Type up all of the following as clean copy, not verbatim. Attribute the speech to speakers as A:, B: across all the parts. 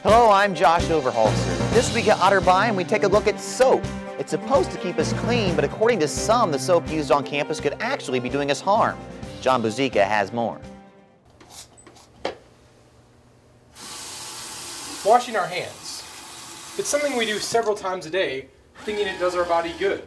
A: Hello, I'm Josh Overholser. This week at Otterbein, we take a look at soap. It's supposed to keep us clean, but according to some, the soap used on campus could actually be doing us harm. John Buzika has more.
B: Washing our hands. It's something we do several times a day, thinking it does our body good.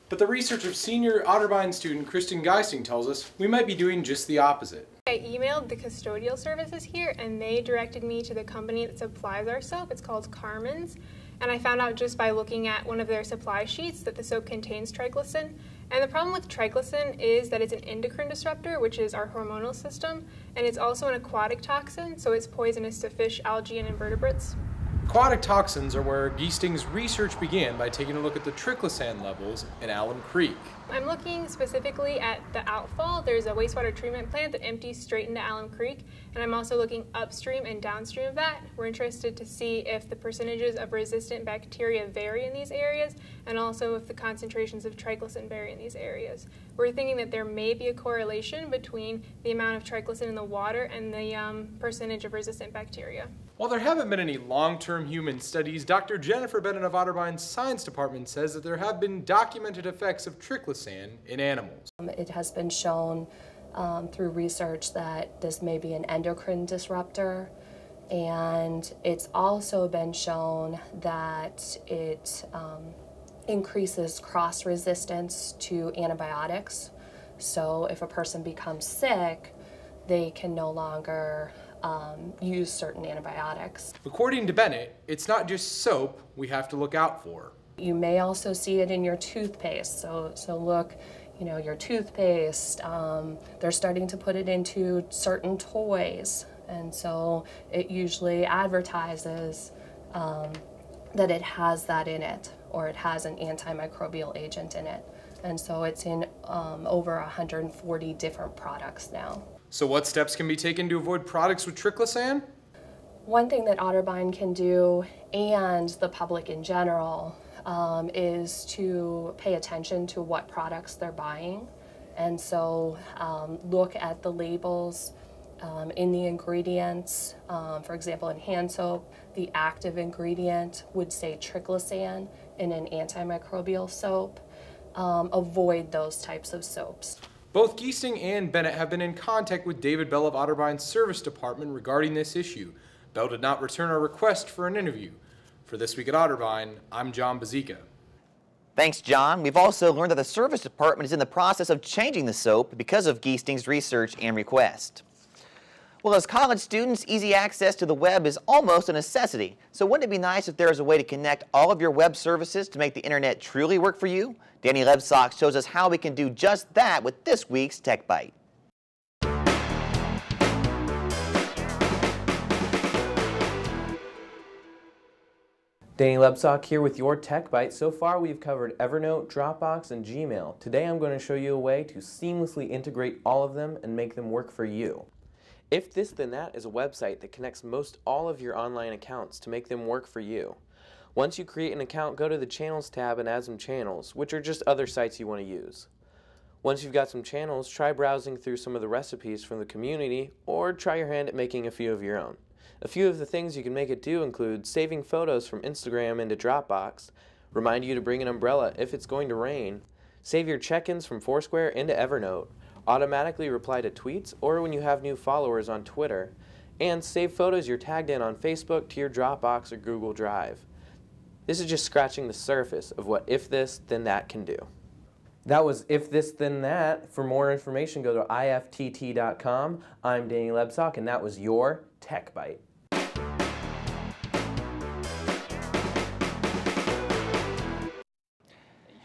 B: But the research of senior Otterbein student Kristen Geising tells us we might be doing just the opposite.
C: I emailed the custodial services here and they directed me to the company that supplies our soap. It's called Carmen's. And I found out just by looking at one of their supply sheets that the soap contains triglycerin. And the problem with triglycerin is that it's an endocrine disruptor, which is our hormonal system, and it's also an aquatic toxin, so it's poisonous to fish, algae, and invertebrates.
B: Aquatic toxins are where Geisting's research began by taking a look at the triglycerin levels in Alum Creek.
C: I'm looking specifically at the outfall. There's a wastewater treatment plant that empties straight into Alum Creek, and I'm also looking upstream and downstream of that. We're interested to see if the percentages of resistant bacteria vary in these areas, and also if the concentrations of triglycerin vary in these areas. We're thinking that there may be a correlation between the amount of triglycerin in the water and the percentage of resistant bacteria.
B: While there haven't been any long-term human studies, Dr. Jennifer Bennett of Otterbein's science department says that there have been documented effects of triglycerin in animals.
D: It has been shown through research that this may be an endocrine disruptor, and it's also been shown that it increases cross-resistance to antibiotics. So if a person becomes sick, they can no longer use certain antibiotics.
B: According to Bennett, it's not just soap we have to look out for.
D: You may also see it in your toothpaste. So look, you know, your toothpaste, they're starting to put it into certain toys. And so it usually advertises that it has that in it, or it has an antimicrobial agent in it. And so it's in over 140 different products now.
B: So what steps can be taken to avoid products with triglycerin?
D: One thing that Otterbein can do, and the public in general, is to pay attention to what products they're buying. And so look at the labels in the ingredients. For example, in hand soap, the active ingredient would say triglycerin. In an antimicrobial soap, avoid those types of soaps.
B: Both Geisting and Bennett have been in contact with David Bell of Otterbein's service department regarding this issue. Bell did not return our request for an interview. For This Week at Otterbein, I'm John Buzika.
A: Thanks, John. We've also learned that the service department is in the process of changing the soap because of Geisting's research and request. Well, as college students, easy access to the web is almost a necessity. So wouldn't it be nice if there was a way to connect all of your web services to make the internet truly work for you? Danny Lebsock shows us how we can do just that with this week's Tech Bite.
E: Danny Lebsock here with your Tech Bite. So far we've covered Evernote, Dropbox, and Gmail. Today I'm going to show you a way to seamlessly integrate all of them and make them work for you. If This Then That is a website that connects most all of your online accounts to make them work for you. Once you create an account, go to the Channels tab and add some channels, which are just other sites you want to use. Once you've got some channels, try browsing through some of the recipes from the community, or try your hand at making a few of your own. A few of the things you can make it do include saving photos from Instagram into Dropbox, remind you to bring an umbrella if it's going to rain, save your check-ins from Foursquare into Evernote, automatically reply to tweets or when you have new followers on Twitter, and save photos you're tagged in on Facebook to your Dropbox or Google Drive. This is just scratching the surface of what If This Then That can do. That was If This Then That. For more information, go to iftt.com. I'm Danny Lebsock, and that was your Tech Bite.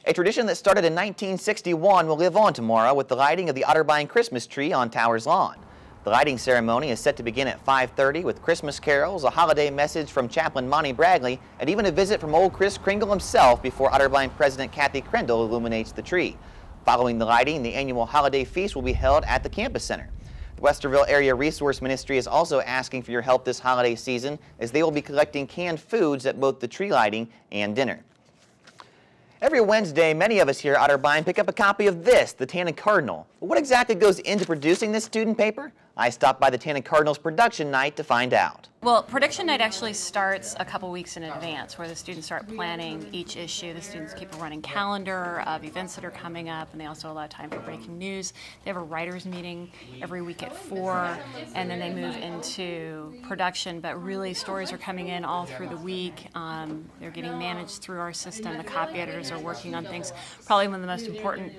A: A tradition that started in 1961 will live on tomorrow with the lighting of the Otterbein Christmas tree on Towers Lawn. The lighting ceremony is set to begin at 5:30 with Christmas carols, a holiday message from Chaplain Monty Bragley, and even a visit from old Kris Kringle himself before Otterbein President Kathy Crandall illuminates the tree. Following the lighting, the annual holiday feast will be held at the campus center. The Westerville Area Resource Ministry is also asking for your help this holiday season as they will be collecting canned foods at both the tree lighting and dinner. Every Wednesday, many of us here at Otterbein pick up a copy of this, the Tannin Cardinal. What exactly goes into producing this student paper? I stopped by the Tanner Cardinals production night to find out.
F: Well, production night actually starts a couple weeks in advance, where the students start planning each issue. The students keep a running calendar of events that are coming up, and they also allow time for breaking news. They have a writers' meeting every week at 4, and then they move into production. But really, stories are coming in all through the week. They're getting managed through our system. The copy editors are working on things. Probably one of the most important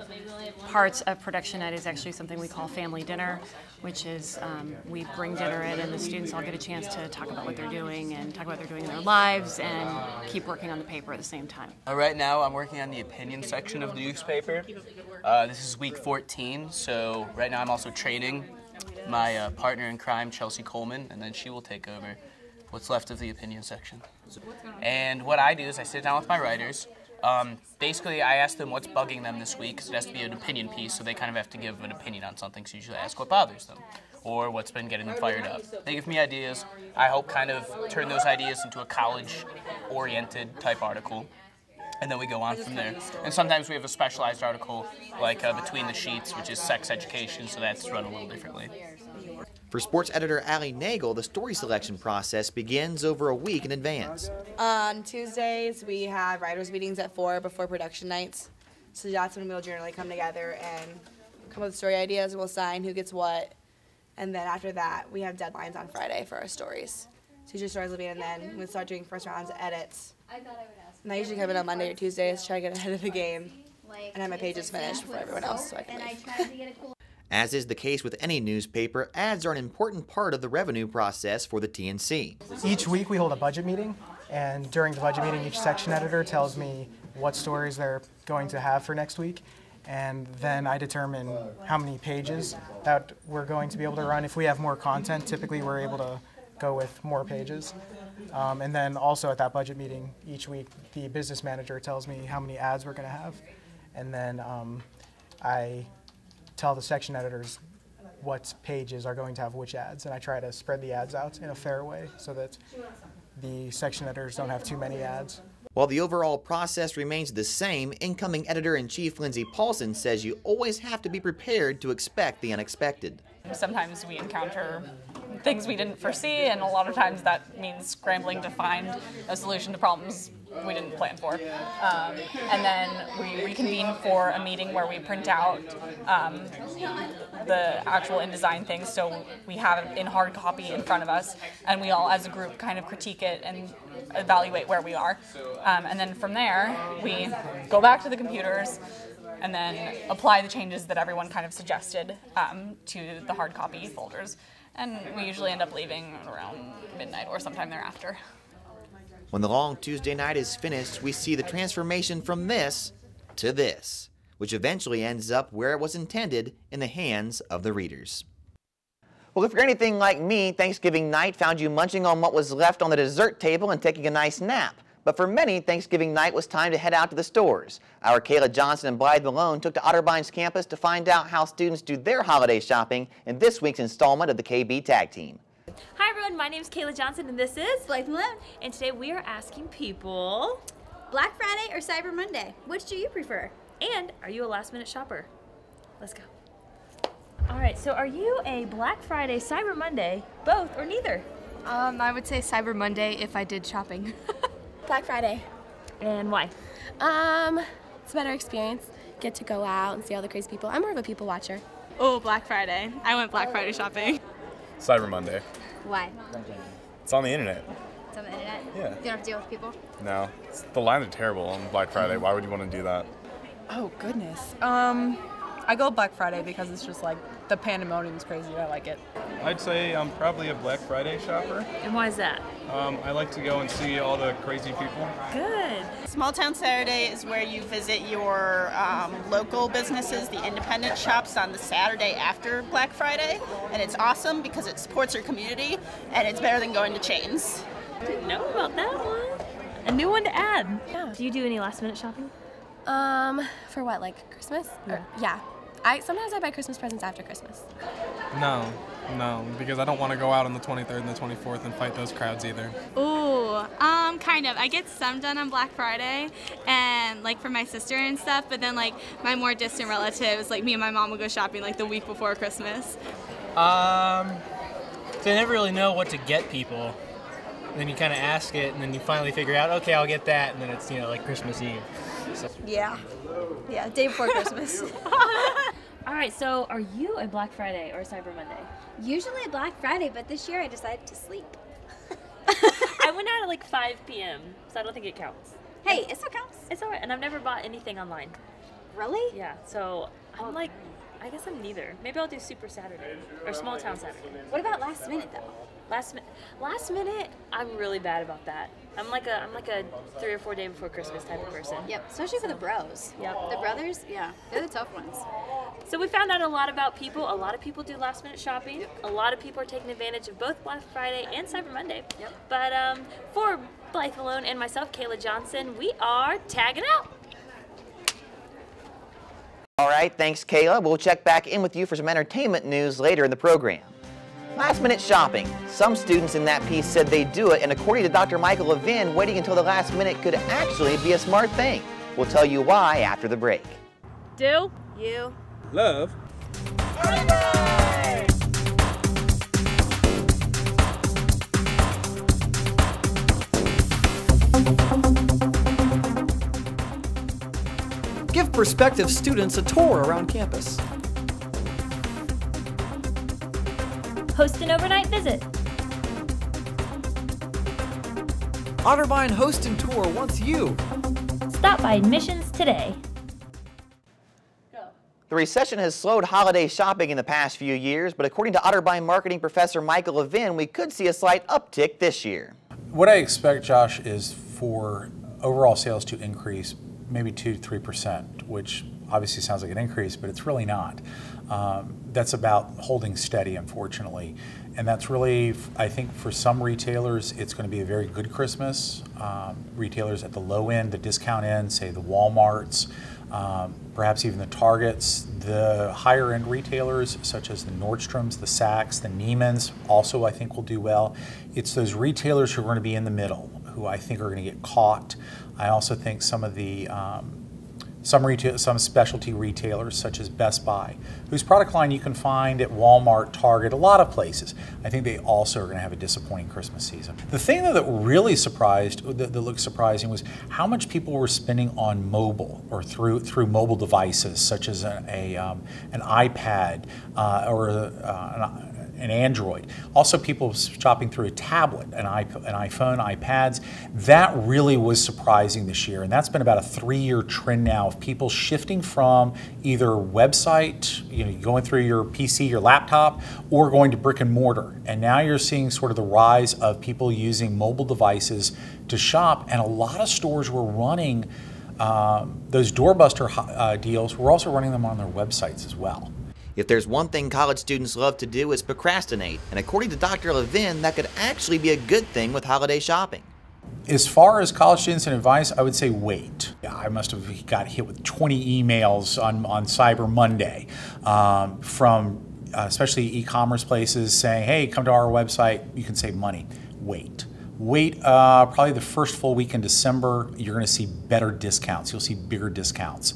F: parts of production night is actually something we call family dinner, which is we bring dinner in, and the students all get a chance to talk about what they're doing and talk about what they're doing in their lives and keep working on the paper at the same time.
G: Right now I'm working on the opinion section of the newspaper. This is week 14, so right now I'm also training my partner in crime, Chelsea Coleman, and then she will take over what's left of the opinion section. And what I do is I sit down with my writers. Basically, I ask them what's bugging them this week, because it has to be an opinion piece, so they kind of have to give an opinion on something, so usually I ask what bothers them, or what's been getting them fired up. They give me ideas. I help kind of turn those ideas into a college-oriented type article, and then we go on from there. And sometimes we have a specialized article, like Between the Sheets, which is sex education, so that's run a little differently.
A: For sports editor Allie Nagel, the story selection process begins over a week in advance.
H: On Tuesdays, we have writers' meetings at 4 before production nights. So that's when we'll generally come together and come up with story ideas. We'll sign who gets what. And then after that, we have deadlines on Friday for our stories. So usually stories will be, and then we'll start doing first rounds of edits. And I usually come in on Monday or Tuesdays to try to get ahead of the game and have my pages finished before everyone else so I can leave.
A: As is the case with any newspaper, ads are an important part of the revenue process for the TNC.
I: Each week we hold a budget meeting, and during the budget meeting each section editor tells me what stories they're going to have for next week, and then I determine how many pages that we're going to be able to run. If we have more content, typically we're able to go with more pages. And then also at that budget meeting each week, the business manager tells me how many ads we're going to have, and then I tell the section editors what pages are going to have which ads, and I try to spread the ads out in a fair way so that the section editors don't have too many ads.
A: While the overall process remains the same, incoming editor-in-chief Lindsay Paulson says you always have to be prepared to expect the unexpected.
J: Sometimes we encounter things we didn't foresee, and a lot of times that means scrambling to find a solution to problems we didn't plan for. And then we reconvene for a meeting where we print out the actual InDesign things, so we have it in hard copy in front of us, and we all as a group kind of critique it and evaluate where we are. And then from there, we go back to the computers and then apply the changes that everyone kind of suggested to the hard copy folders. And we usually end up leaving around midnight or sometime thereafter.
A: When the long Tuesday night is finished, we see the transformation from this to this, which eventually ends up where it was intended, in the hands of the readers. Well, if you're anything like me, Thanksgiving night found you munching on what was left on the dessert table and taking a nice nap. But for many, Thanksgiving night was time to head out to the stores. Our Kahla Johnson and Blythe Malone took to Otterbein's campus to find out how students do their holiday shopping in this week's installment of the KB Tag Team.
K: Hi everyone, my name is Kahla Johnson and this is
L: Blythe Malone.
K: And today we are asking people,
L: Black Friday or Cyber Monday? Which do you prefer?
K: And are you a last minute shopper? Let's go. Alright, so are you a Black Friday, Cyber Monday, both or neither?
M: I would say Cyber Monday if I did shopping.
L: Black Friday.
K: And why?
M: It's a better experience. Get to go out and see all the crazy people. I'm more of a people watcher.
N: Oh, Black Friday. I went Black Friday shopping.
O: Cyber Monday.
L: Why?
O: It's on the internet.
L: It's on the internet?
O: Yeah.
L: You don't have to deal with people?
O: No. The lines are terrible on Black Friday. Why would you want to do that?
P: Oh, goodness. I go Black Friday because it's just like the pandemonium is crazy. I like it.
Q: I'd say I'm probably a Black Friday shopper.
K: And why is that?
Q: I like to go and see all the crazy people.
K: Good.
R: Small Town Saturday is where you visit your local businesses, the independent shops, on the Saturday after Black Friday. And it's awesome because it supports your community and it's better than going to chains.
K: Didn't know about that one. A new one to add. Yeah. Do you do any last minute shopping?
M: For what, like Christmas?
P: Yeah.
M: Yeah. Sometimes I buy Christmas presents after Christmas.
Q: No, because I don't want to go out on the 23rd and the 24th and fight those crowds either.
N: Ooh, kind of. I get some done on Black Friday and like for my sister and stuff, but then like my more distant relatives, like me and my mom will go shopping like the week before Christmas.
S: So I never really know what to get people. And then you kind of ask it, and then you finally figure out, okay, I'll get that, and then it's, like Christmas Eve. So.
L: Yeah, day before Christmas.
K: All right, so are you a Black Friday or a Cyber Monday?
L: Usually a Black Friday, but this year I decided to sleep.
K: I went out at like 5 p.m., so I don't think it counts.
L: Hey, it still counts.
K: It's all right, and I've never bought anything online.
L: Really?
K: Yeah, so I'm like, I guess I'm neither. Maybe I'll do Super Saturday or Small Town Saturday.
L: What about last minute though?
K: Last minute, I'm really bad about that. I'm like a 3 or 4 day before Christmas type of person.
L: Yep, especially for the bros.
K: Yep.
L: The brothers, yeah, they're the tough ones.
K: So we found out a lot about people. A lot of people do last minute shopping. Yep. A lot of people are taking advantage of both Black Friday and Cyber Monday. Yep. But for Blythe Malone and myself, Kahla Johnson, we are tagging out.
A: All right, thanks, Kayla. We'll check back in with you for some entertainment news later in the program. Last-minute shopping. Some students in that piece said they'd do it, and according to Dr. Michael Levin, waiting until the last minute could actually be a smart thing. We'll tell you why after the break.
K: Do
L: you
Q: love
T: Give prospective students a tour around campus.
K: Host an overnight visit.
T: Otterbein Host and Tour wants you.
K: Stop by admissions today.
A: The recession has slowed holiday shopping in the past few years, but according to Otterbein marketing professor Michael Levin, we could see a slight uptick this year.
U: What I expect, Josh, is for overall sales to increase maybe 2 to 3%, which obviously sounds like an increase, but it's really not. That's about holding steady, unfortunately. And that's really, I think for some retailers, it's going to be a very good Christmas. Retailers at the low end, the discount end, say the Walmarts, perhaps even the Targets. The higher end retailers, such as the Nordstroms, the Saks, the Neiman's, also I think will do well. It's those retailers who are going to be in the middle, who I think are going to get caught. I also think some of the some specialty retailers such as Best Buy, whose product line you can find at Walmart, Target, a lot of places. I think they also are going to have a disappointing Christmas season. The thing though that really that looked surprising was how much people were spending on mobile or through mobile devices such as an iPad or an Android. Also people shopping through a tablet, an iPhone, iPads. That really was surprising this year, and that's been about a 3-year trend now of people shifting from either website, going through your PC, your laptop, or going to brick and mortar. And now you're seeing sort of the rise of people using mobile devices to shop, and a lot of stores were running those doorbuster deals. We're also running them on their websites as well.
A: If there's one thing college students love to do, it's procrastinate. And according to Dr. Levin, that could actually be a good thing with holiday shopping.
U: As far as college students and advice, I would say wait. I must have got hit with 20 emails on Cyber Monday from especially e-commerce places saying, hey, come to our website, you can save money. Wait. Wait, probably the first full week in December, you're going to see better discounts. You'll see bigger discounts.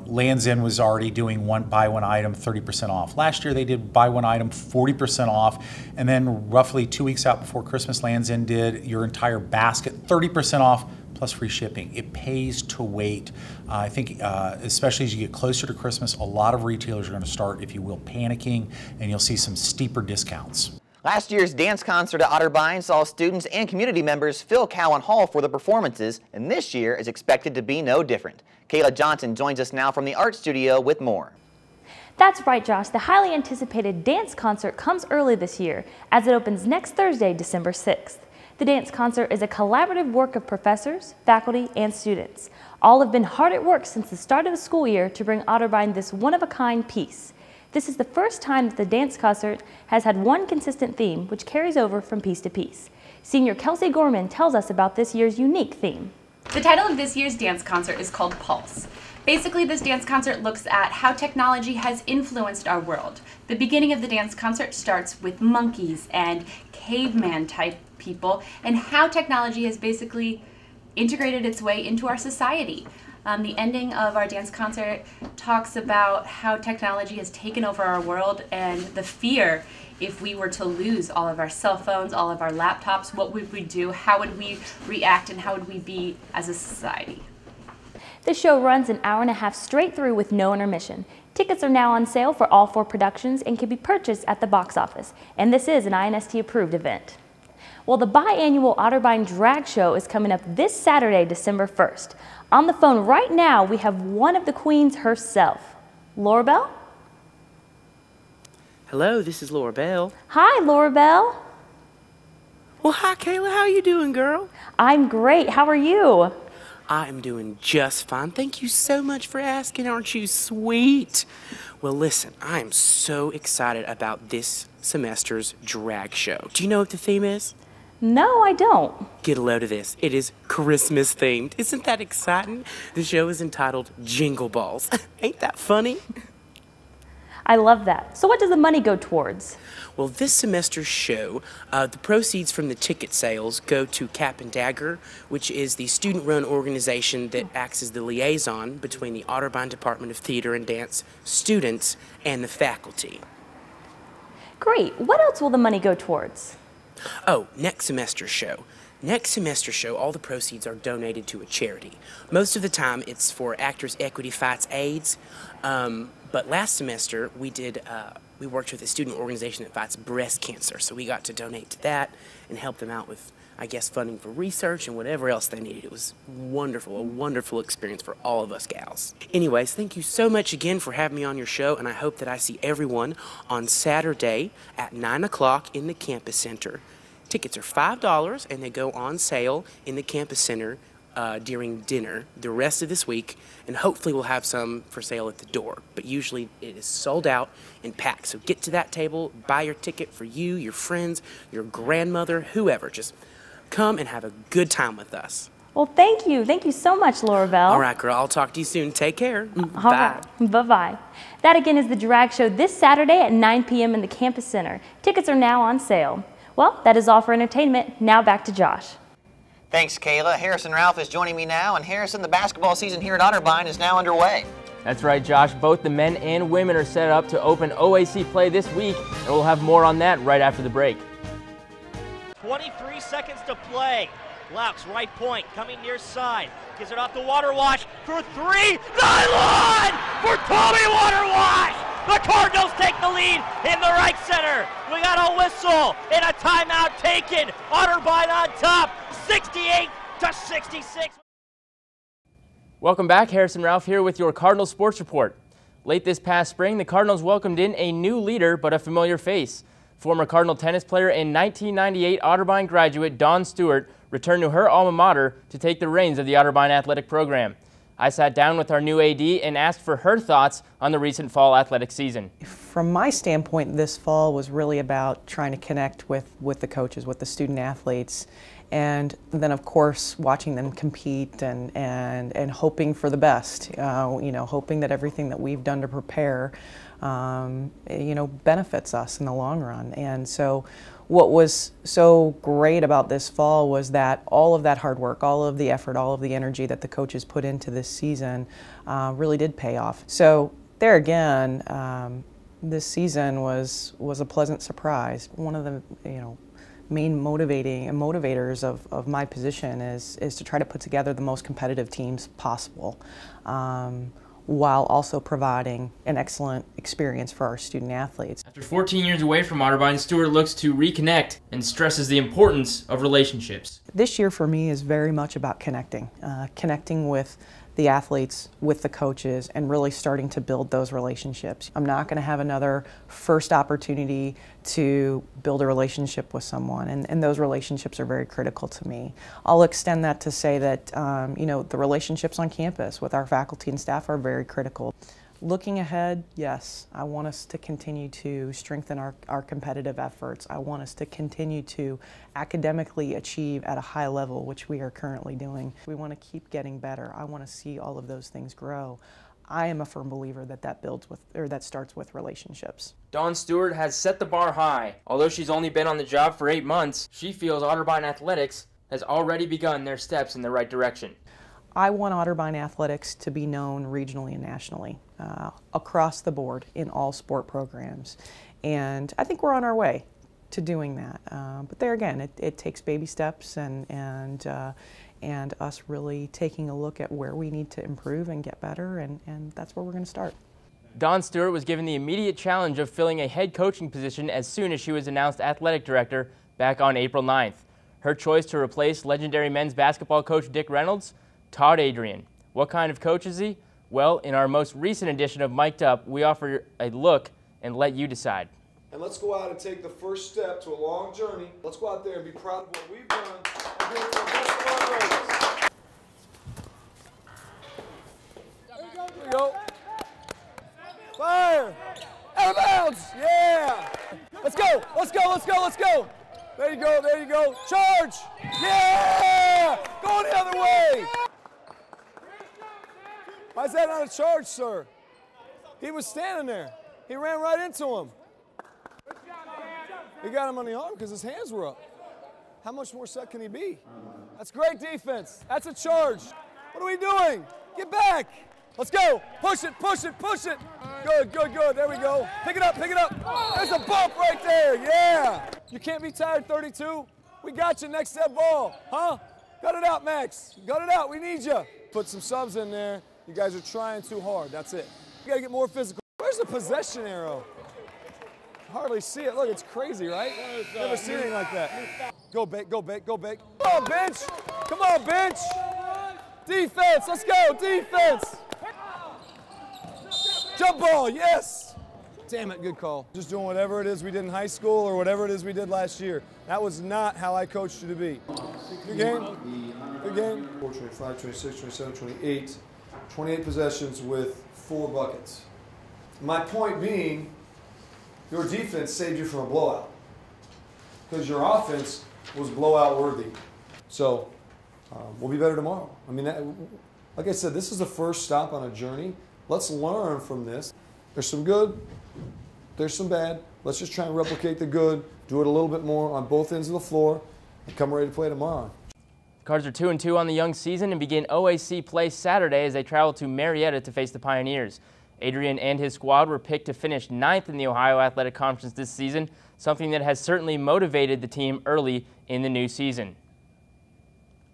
U: Lands' End was already doing buy one item 30% off. Last year they did buy one item 40% off, and then roughly 2 weeks out before Christmas, Lands' End did your entire basket 30% off plus free shipping. It pays to wait. I think especially as you get closer to Christmas, a lot of retailers are going to start, if you will, panicking, and you'll see some steeper discounts.
A: Last year's dance concert at Otterbein saw students and community members fill Cowan Hall for the performances, and this year is expected to be no different. Kahla Johnson joins us now from the art studio with more.
K: That's right, Josh. The highly anticipated dance concert comes early this year as it opens next Thursday, December 6th. The dance concert is a collaborative work of professors, faculty, and students. All have been hard at work since the start of the school year to bring Otterbein this one-of-a-kind piece. This is the first time that the dance concert has had one consistent theme, which carries over from piece to piece. Senior Kelsey Gorman tells us about this year's unique theme.
V: The title of this year's dance concert is called Pulse. Basically, this dance concert looks at how technology has influenced our world. The beginning of the dance concert starts with monkeys and caveman type people and how technology has basically integrated its way into our society. The ending of our dance concert talks about how technology has taken over our world and the fear if we were to lose all of our cell phones, all of our laptops, what would we do? How would we react and how would we be as a society?
K: The show runs an hour and a half straight through with no intermission. Tickets are now on sale for all 4 productions and can be purchased at the box office. And this is an INST approved event. Well, the biannual Otterbein Drag Show is coming up this Saturday, December 1st. On the phone right now, we have one of the queens herself. Laura Bell?
C: Hello, this is Laura Bell.
K: Hi, Laura Bell.
C: Well, hi, Kayla. How you doing, girl?
K: I'm great. How are you?
C: I am doing just fine. Thank you so much for asking. Aren't you sweet? Well, listen, I am so excited about this semester's drag show. Do you know what the theme is?
K: No, I don't.
C: Get a load of this. It is Christmas themed. Isn't that exciting? The show is entitled Jingle Balls. Ain't that funny?
K: I love that. So what does the money go towards?
C: Well, this semester's show, the proceeds from the ticket sales go to Cap and Dagger, which is the student-run organization that acts as the liaison between the Otterbein Department of Theater and Dance students and the faculty.
K: Great. What else will the money go towards?
C: Oh, next semester's show. Next semester's show, all the proceeds are donated to a charity. Most of the time, it's for Actors Equity Fights AIDS. But last semester, we worked with a student organization that fights breast cancer, so we got to donate to that and help them out with, I guess, funding for research and whatever else they needed. It was wonderful, a wonderful experience for all of us gals. Anyways, thank you so much again for having me on your show, and I hope that I see everyone on Saturday at 9 o'clock in the campus center. Tickets are $5, and they go on sale in the campus center during dinner the rest of this week, and hopefully we'll have some for sale at the door. But usually it is sold out and packed. So get to that table, buy your ticket for you, your friends, your grandmother, whoever. Just come and have a good time with us.
K: Well, thank you. Thank you so much, Laura Bell.
C: All right, girl. I'll talk to you soon. Take care.
K: All
C: Bye.
K: Right. Bye-bye. That again is the drag show this Saturday at 9 p.m. in the campus center. Tickets are now on sale. Well, that is all for entertainment. Now back to Josh.
A: Thanks, Kayla. Harrison Ralph is joining me now. And Harrison, the basketball season here at Otterbein is now underway.
E: That's right, Josh. Both the men and women are set up to open OAC play this week, and we'll have more on that right after the break.
D: 23 seconds to play. Laux, right point, coming near side. Gives it off to Waterwash for 3. Nylon for Tommy Waterwash! The Cardinals take the lead in the right center. We got a whistle and a timeout taken. Otterbein on top, 68-66.
E: Welcome back. Harrison Ralph here with your Cardinals Sports Report. Late this past spring, the Cardinals welcomed in a new leader, but a familiar face. Former Cardinal tennis player and 1998 Otterbein graduate Dawn Stewart returned to her alma mater to take the reins of the Otterbein athletic program. I sat down with our new AD and asked for her thoughts on the recent fall athletic season.
W: From my standpoint, this fall was really about trying to connect with the coaches, with the student athletes, and then of course watching them compete and hoping for the best. Hoping that everything that we've done to prepare, benefits us in the long run. And so what was so great about this fall was that all of that hard work, all of the effort, all of the energy that the coaches put into this season really did pay off. So there again, this season was a pleasant surprise. One of the main motivators of my position is to try to put together the most competitive teams possible, while also providing an excellent experience for our student athletes.
E: After 14 years away from Otterbein, Stewart looks to reconnect and stresses the importance of relationships.
W: This year for me is very much about connecting with the athletes, with the coaches, and really starting to build those relationships. I'm not going to have another first opportunity to build a relationship with someone, and those relationships are very critical to me. I'll extend that to say that the relationships on campus with our faculty and staff are very critical. Looking ahead, yes, I want us to continue to strengthen our competitive efforts. I want us to continue to academically achieve at a high level, which we are currently doing. We want to keep getting better. I want to see all of those things grow. I am a firm believer that that starts with relationships.
E: Dawn Stewart has set the bar high. Although she's only been on the job for 8 months, she feels Otterbein athletics has already begun their steps in the right direction.
W: I want Otterbein athletics to be known regionally and nationally, across the board in all sport programs. And I think we're on our way to doing that. But there again, it takes baby steps and us really taking a look at where we need to improve and get better, and that's where we're going to start.
B: Dawn Stewart was given the immediate challenge of filling a head coaching position as soon as she was announced athletic director back on April 9th. Her choice to replace legendary men's basketball coach Dick Reynolds, Todd Adrian. What kind of coach is he? Well, in our most recent edition of Mic'd Up, we offer a look and let you decide.
F: And let's go out and take the first step to a long journey. Let's go out there and be proud of what we've done and do it to the best of our abilities. There we go. Fire! Out of bounds! Yeah! Let's go! Let's go! Let's go! Let's go! There you go! There you go! Charge! Yeah! Going the other way! Why is that not a charge, sir? He was standing there. He ran right into him. He got him on the arm because his hands were up. How much more set can he be? That's great defense. That's a charge. What are we doing? Get back. Let's go. Push it, push it, push it. Good, good, good. There we go. Pick it up, pick it up. There's a bump right there. Yeah. You can't be tired, 32. We got you. Next step ball. Huh? Gut it out, Max. Gut it out. We need you. Put some subs in there. You guys are trying too hard. That's it. You got to get more physical. Where's the possession arrow? Hardly see it. Look, it's crazy, right? Never seen anything like that. Go, Bake, go, Bake, go, Bake. Come on, bench. Come on, bench. Defense. Let's go. Defense. Jump ball. Yes. Damn it. Good call. Just doing whatever it is we did in high school or whatever it is we did last year. That was not how I coached you to be. Good game. Good game. 4, 25, 26, 27, 28. 28 possessions with 4 buckets. My point being, your defense saved you from a blowout because your offense was blowout worthy. So we'll be better tomorrow. I mean, like I said, this is the first stop on a journey. Let's learn from this. There's some good, there's some bad. Let's just try and replicate the good, do it a little bit more on both ends of the floor, and come ready to play tomorrow.
B: Cards are 2-2 on the young season and begin OAC play Saturday as they travel to Marietta to face the Pioneers. Adrian and his squad were picked to finish 9th in the Ohio Athletic Conference this season, something that has certainly motivated the team early in the new season.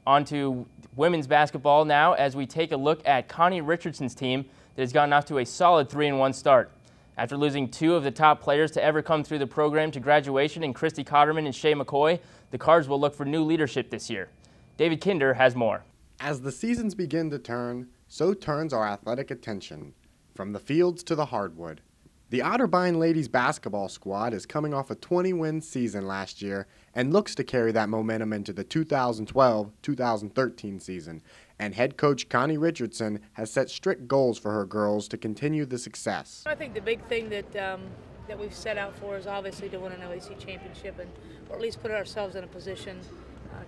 B: On to women's basketball now as we take a look at Connie Richardson's team that has gotten off to a solid 3-1 start. After losing 2 of the top players to ever come through the program to graduation in Christy Cotterman and Shay McCoy, the Cards will look for new leadership this year. David Kinder has more.
G: As the seasons begin to turn, so turns our athletic attention. From the fields to the hardwood. The Otterbein ladies basketball squad is coming off a 20-win season last year and looks to carry that momentum into the 2012-2013 season. And head coach Connie Richardson has set strict goals for her girls to continue the success.
X: I think the big thing that we've set out for is obviously to win an OAC championship or at least put ourselves in a position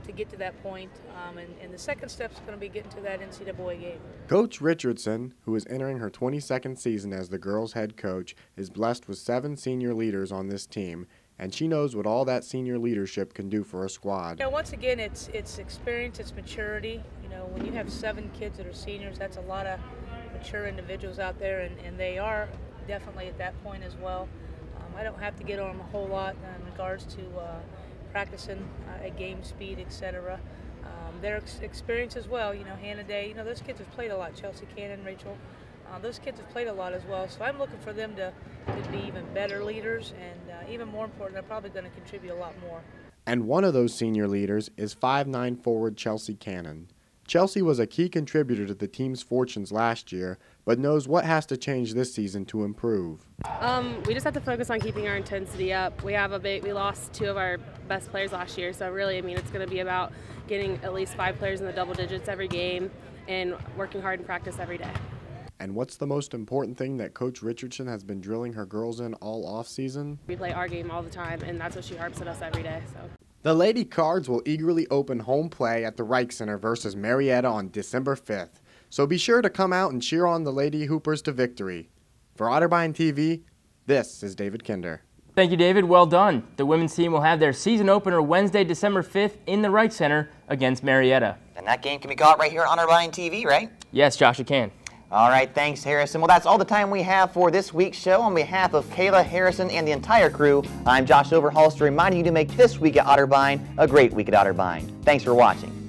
X: to get to that point, and the second step is going to be getting to that NCAA game.
G: Coach Richardson, who is entering her 22nd season as the girls' head coach, is blessed with 7 senior leaders on this team, and she knows what all that senior leadership can do for a squad.
X: You know, once again, it's experience, it's maturity. You know, when you have 7 kids that are seniors, that's a lot of mature individuals out there, and they are definitely at that point as well. I don't have to get on them a whole lot in regards to practicing at game speed, etc. Their experience as well, you know, Hannah Day, you know, those kids have played a lot. Chelsea Cannon, Rachel, those kids have played a lot as well. So I'm looking for them to be even better leaders, and even more important, they're probably going to contribute a lot more.
G: And one of those senior leaders is 5'9" forward Chelsea Cannon. Chelsea was a key contributor to the team's fortunes last year, but knows what has to change this season to improve.
Y: We just have to focus on keeping our intensity up. We lost 2 of our best players last year, so really, I mean, it's going to be about getting at least 5 players in the double digits every game and working hard in practice every day.
G: And what's the most important thing that Coach Richardson has been drilling her girls in all off-season?
Y: We play our game all the time, and that's what she harps at us every day. So.
G: The Lady Cards will eagerly open home play at the Reich Center versus Marietta on December 5th. So be sure to come out and cheer on the Lady Hoopers to victory. For Otterbein TV, this is David Kinder.
B: Thank you, David. Well done. The women's team will have their season opener Wednesday, December 5th in the Wright Center against Marietta.
A: And that game can be caught right here on Otterbein TV, right?
B: Yes, Josh, it can.
A: All right, thanks, Harrison. Well, that's all the time we have for this week's show. On behalf of Kahla, Harrison, and the entire crew, I'm Josh Overholser, reminding you to make this week at Otterbein a great week at Otterbein. Thanks for watching.